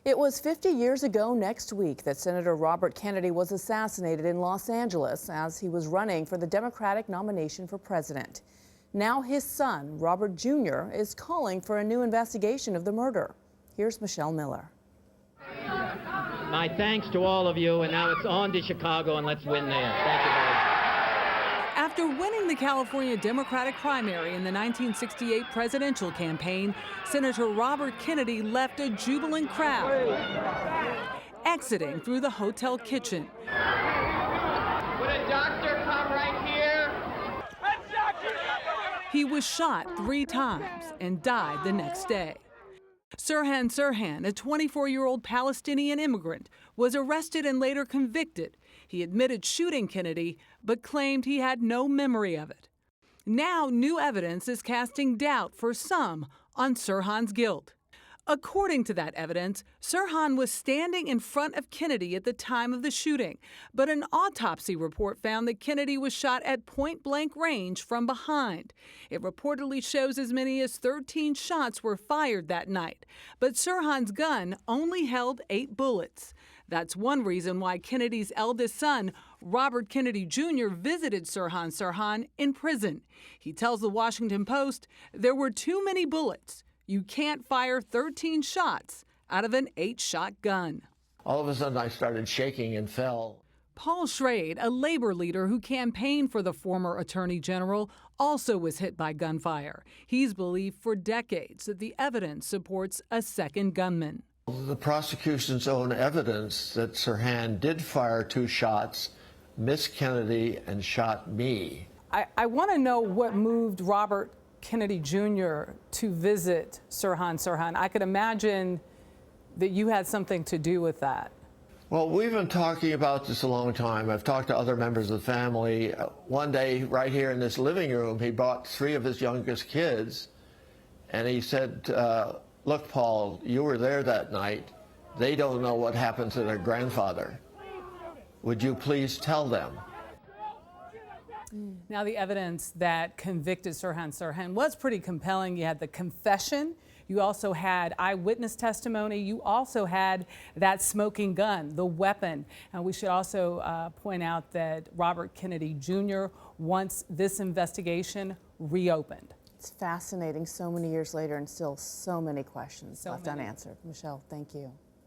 It was 50 years ago next week that Senator Robert Kennedy was assassinated in Los Angeles as he was running for the Democratic nomination for president. Now his son, Robert Jr., is calling for a new investigation of the murder. Here's Michelle Miller. My thanks to all of you, and now it's on to Chicago, and let's win there. Thank you very much. After winning the California Democratic primary in the 1968 presidential campaign, Senator Robert Kennedy left a jubilant crowd, exiting through the hotel kitchen. Would a doctor come right here? He was shot 3 times and died the next day. Sirhan Sirhan, a 24-year-old Palestinian immigrant, was arrested and later convicted. He admitted shooting Kennedy, but claimed he had no memory of it. Now, new evidence is casting doubt for some on Sirhan's guilt. According to that evidence, Sirhan was standing in front of Kennedy at the time of the shooting, but an autopsy report found that Kennedy was shot at point-blank range from behind. It reportedly shows as many as 13 shots were fired that night, but Sirhan's gun only held 8 bullets. That's one reason why Kennedy's eldest son, Robert Kennedy Jr., visited Sirhan Sirhan in prison. He tells the Washington Post, "There were too many bullets. You can't fire 13 shots out of an 8-shot gun." All of a sudden, I started shaking and fell. Paul Schrade, a labor leader who campaigned for the former attorney general, also was hit by gunfire. He's believed for decades that the evidence supports a second gunman. The prosecution's own evidence that Sirhan did fire 2 shots, missed Kennedy, and shot me. I want to know what moved Robert Kennedy Jr. to visit Sirhan Sirhan. I could imagine that you had something to do with that. Well, we've been talking about this a long time. I've talked to other members of the family. One day, right here in this living room, he brought 3 of his youngest kids, and he said, "Look, Paul, you were there that night. They don't know what happened to their grandfather. Would you please tell them?" Now, the evidence that convicted Sirhan Sirhan was pretty compelling. You had the confession. You also had eyewitness testimony. You also had that smoking gun, the weapon. And we should also point out that Robert Kennedy Jr. wants this investigation reopened. It's fascinating so many years later and still so many questions left unanswered. Michelle, thank you.